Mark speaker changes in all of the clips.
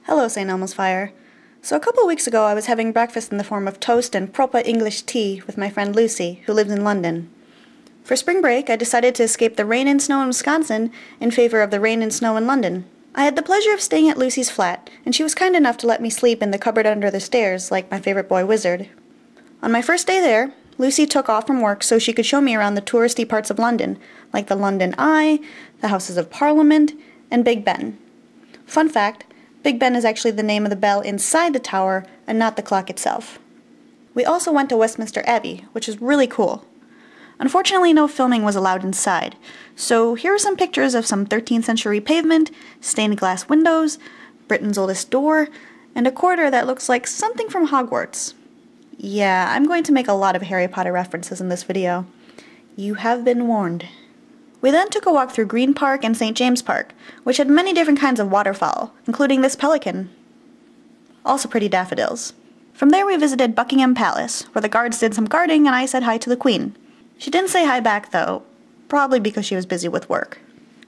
Speaker 1: Hello, St. Elmo's Fire. So a couple of weeks ago I was having breakfast in the form of toast and proper English tea with my friend Lucy, who lives in London. For spring break, I decided to escape the rain and snow in Wisconsin in favor of the rain and snow in London. I had the pleasure of staying at Lucy's flat, and she was kind enough to let me sleep in the cupboard under the stairs like my favorite boy wizard. On my first day there, Lucy took off from work so she could show me around the touristy parts of London, like the London Eye, the Houses of Parliament, and Big Ben. Fun fact, Big Ben is actually the name of the bell inside the tower and not the clock itself. We also went to Westminster Abbey, which is really cool. Unfortunately, no filming was allowed inside, so here are some pictures of some 13th century pavement, stained glass windows, Britain's oldest door, and a corridor that looks like something from Hogwarts. Yeah, I'm going to make a lot of Harry Potter references in this video. You have been warned. We then took a walk through Green Park and St. James Park, which had many different kinds of waterfowl, including this pelican. Also pretty daffodils. From there we visited Buckingham Palace, where the guards did some guarding and I said hi to the Queen. She didn't say hi back though, probably because she was busy with work.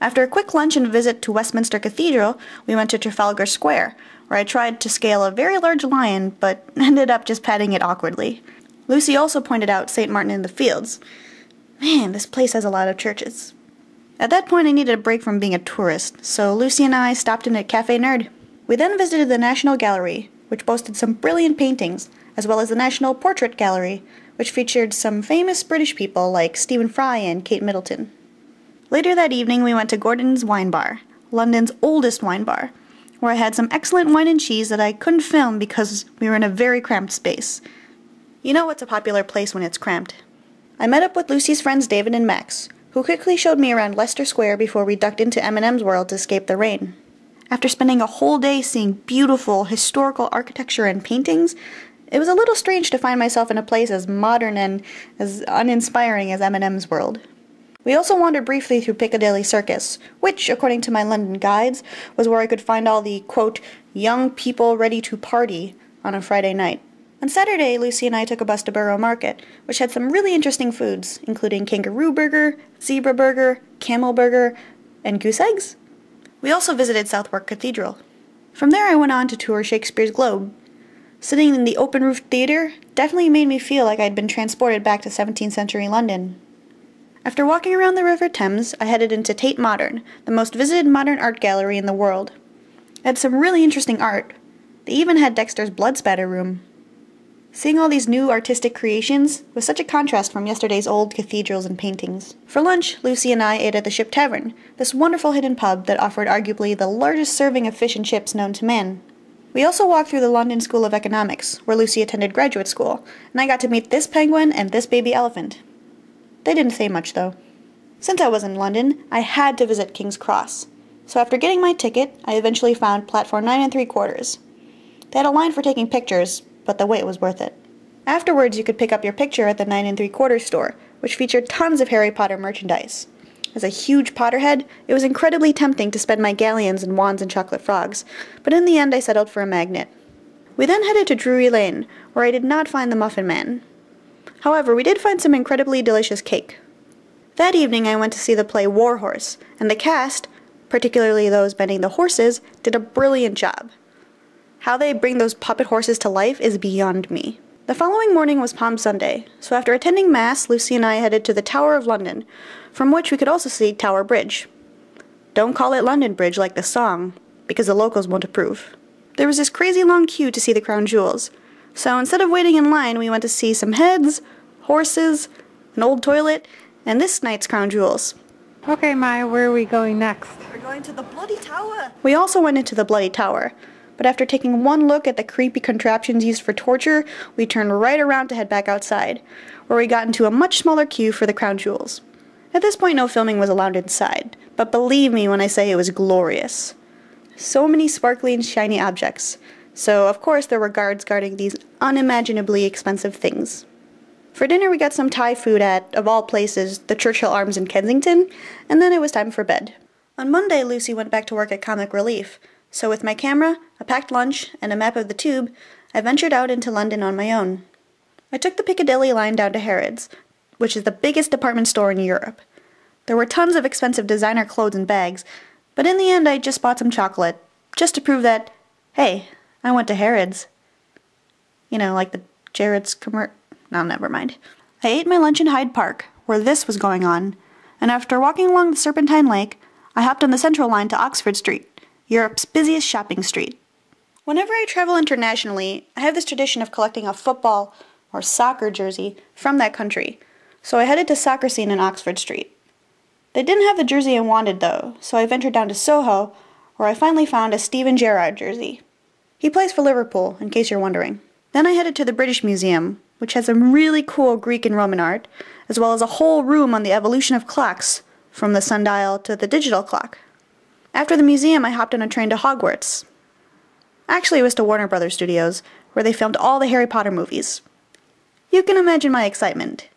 Speaker 1: After a quick lunch and visit to Westminster Cathedral, we went to Trafalgar Square, where I tried to scale a very large lion, but ended up just patting it awkwardly. Lucy also pointed out St. Martin in the Fields. Man, this place has a lot of churches. At that point I needed a break from being a tourist, so Lucy and I stopped in at Cafe Nerd. We then visited the National Gallery, which boasted some brilliant paintings, as well as the National Portrait Gallery, which featured some famous British people like Stephen Fry and Kate Middleton. Later that evening we went to Gordon's Wine Bar, London's oldest wine bar, where I had some excellent wine and cheese that I couldn't film because we were in a very cramped space. You know what's a popular place when it's cramped. I met up with Lucy's friends David and Max, who quickly showed me around Leicester Square before we ducked into M&M's world to escape the rain. After spending a whole day seeing beautiful historical architecture and paintings, it was a little strange to find myself in a place as modern and as uninspiring as M&M's world. We also wandered briefly through Piccadilly Circus, which, according to my London guides, was where I could find all the, quote, young people ready to party on a Friday night. On Saturday, Lucy and I took a bus to Borough Market, which had some really interesting foods, including kangaroo burger, zebra burger, camel burger, and goose eggs. We also visited Southwark Cathedral. From there I went on to tour Shakespeare's Globe. Sitting in the open-roofed theater definitely made me feel like I'd been transported back to 17th century London. After walking around the River Thames, I headed into Tate Modern, the most visited modern art gallery in the world. It had some really interesting art. They even had Dexter's blood spatter room. Seeing all these new artistic creations was such a contrast from yesterday's old cathedrals and paintings. For lunch, Lucy and I ate at the Ship Tavern, this wonderful hidden pub that offered arguably the largest serving of fish and chips known to man. We also walked through the London School of Economics, where Lucy attended graduate school, and I got to meet this penguin and this baby elephant. They didn't say much though. Since I was in London, I had to visit King's Cross. So after getting my ticket, I eventually found platform 9 3/4. They had a line for taking pictures, but the wait was worth it. Afterwards, you could pick up your picture at the 9 3/4 store, which featured tons of Harry Potter merchandise. As a huge Potterhead, it was incredibly tempting to spend my galleons in wands and chocolate frogs, but in the end I settled for a magnet. We then headed to Drury Lane, where I did not find the Muffin Man. However, we did find some incredibly delicious cake. That evening I went to see the play War Horse, and the cast, particularly those bending the horses, did a brilliant job. How they bring those puppet horses to life is beyond me. The following morning was Palm Sunday, so after attending Mass, Lucy and I headed to the Tower of London, from which we could also see Tower Bridge. Don't call it London Bridge like the song, because the locals won't approve. There was this crazy long queue to see the crown jewels, so instead of waiting in line, we went to see some heads, horses, an old toilet, and this night's crown jewels.
Speaker 2: Okay, Maia, where are we going next?
Speaker 1: We're going to the Bloody Tower! We also went into the Bloody Tower, but after taking one look at the creepy contraptions used for torture, we turned right around to head back outside, where we got into a much smaller queue for the crown jewels. At this point no filming was allowed inside, but believe me when I say it was glorious. So many sparkly and shiny objects, so of course there were guards guarding these unimaginably expensive things. For dinner we got some Thai food at, of all places, the Churchill Arms in Kensington, and then it was time for bed. On Monday Lucy went back to work at Comic Relief, so with my camera, a packed lunch, and a map of the tube, I ventured out into London on my own. I took the Piccadilly line down to Harrods, which is the biggest department store in Europe. There were tons of expensive designer clothes and bags, but in the end I just bought some chocolate, just to prove that Hey, I went to Harrods. You know, like the Jared's No, never mind. I ate my lunch in Hyde Park, where this was going on, and after walking along the Serpentine Lake, I hopped on the Central Line to Oxford Street, Europe's busiest shopping street. Whenever I travel internationally, I have this tradition of collecting a football or soccer jersey from that country, so I headed to Soccer Scene in Oxford Street. They didn't have the jersey I wanted, though, so I ventured down to Soho, where I finally found a Steven Gerrard jersey. He plays for Liverpool, in case you're wondering. Then I headed to the British Museum, which has some really cool Greek and Roman art, as well as a whole room on the evolution of clocks, from the sundial to the digital clock. After the museum, I hopped on a train to Hogwarts. Actually, it was to Warner Brothers Studios, where they filmed all the Harry Potter movies. You can imagine my excitement.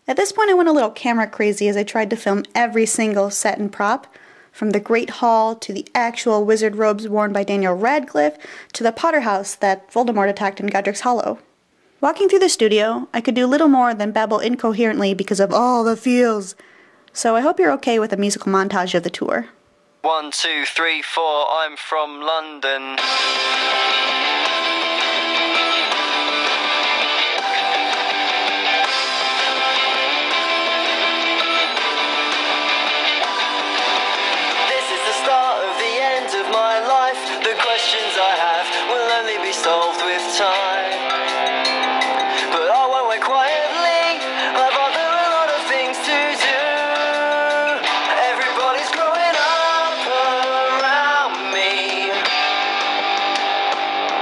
Speaker 1: At this point, I went a little camera crazy as I tried to film every single set and prop, from the Great Hall to the actual wizard robes worn by Daniel Radcliffe to the Potter house that Voldemort attacked in Godric's Hollow. Walking through the studio, I could do little more than babble incoherently because of all the feels, so I hope you're okay with a musical montage of the tour.
Speaker 3: 1, 2, 3, 4, I'm from London. Questions I have will only be solved with time. But I won't wait quietly, I've got a lot of things to do. Everybody's growing up around me,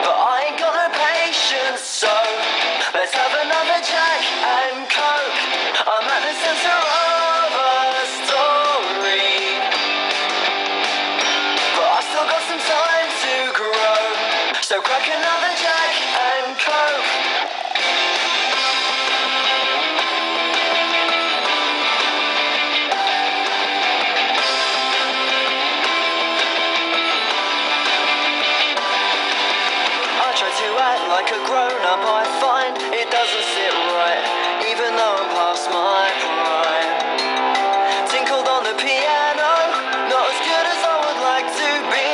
Speaker 3: but I ain't got no patience, so let's have another Jack and Coke. I'm at the center of a story, but I still got some time to grow, so crack another Jack and Coke. I try to act like a grown-up, I find it doesn't sit right, even though I'm past my prime. Tinkled on the piano, not as good as I would like to be.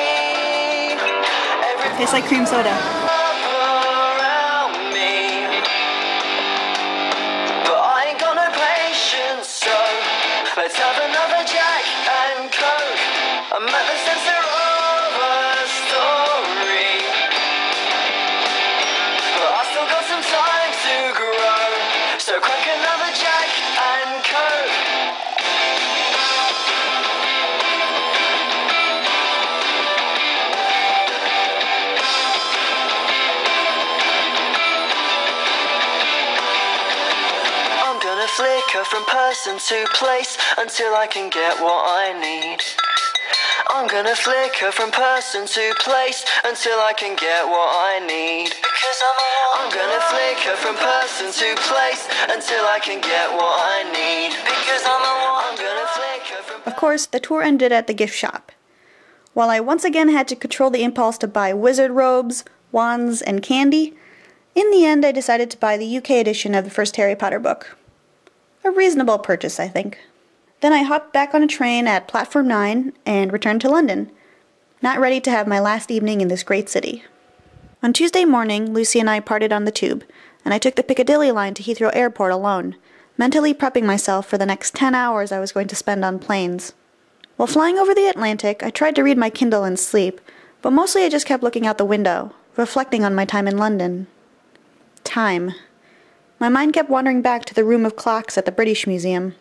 Speaker 1: Tastes like cream soda.
Speaker 3: Around me, but I ain't got no patience, so let's have another Jack and Coke. I'm at the center of a story, but I still got some time to grow, so crack another Jack and Coke. Flicker from person to place until I can get what I need. I'm gonna flicker from person to place until I can get what I need. Because I'm gonna flicker from person to place until I can get what I need. Because I'm gonna flicker from...
Speaker 1: Of course, the tour ended at the gift shop. While I once again had to control the impulse to buy wizard robes, wands, and candy, in the end I decided to buy the UK edition of the first Harry Potter book. A reasonable purchase, I think. Then I hopped back on a train at Platform 9 and returned to London, not ready to have my last evening in this great city. On Tuesday morning, Lucy and I parted on the tube, and I took the Piccadilly line to Heathrow Airport alone, mentally prepping myself for the next 10 hours I was going to spend on planes. While flying over the Atlantic, I tried to read my Kindle and sleep, but mostly I just kept looking out the window, reflecting on my time in London. Time. My mind kept wandering back to the room of clocks at the British Museum.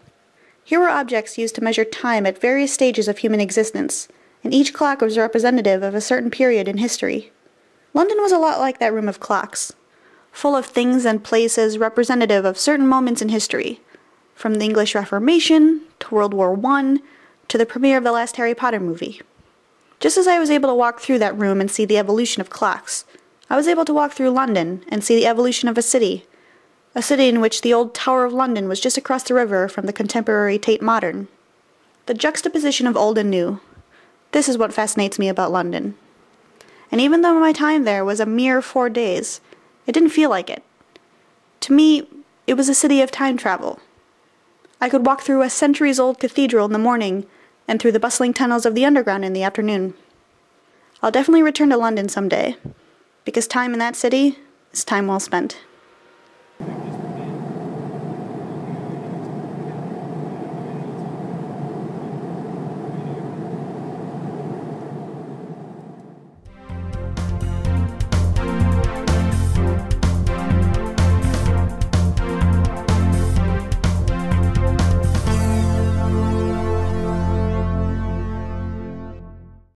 Speaker 1: Here were objects used to measure time at various stages of human existence, and each clock was representative of a certain period in history. London was a lot like that room of clocks, full of things and places representative of certain moments in history, from the English Reformation to World War I to the premiere of the last Harry Potter movie. Just as I was able to walk through that room and see the evolution of clocks, I was able to walk through London and see the evolution of a city in which the old Tower of London was just across the river from the contemporary Tate Modern. The juxtaposition of old and new. This is what fascinates me about London. And even though my time there was a mere 4 days, it didn't feel like it. To me, it was a city of time travel. I could walk through a centuries-old cathedral in the morning and through the bustling tunnels of the underground in the afternoon. I'll definitely return to London someday, because time in that city is time well spent.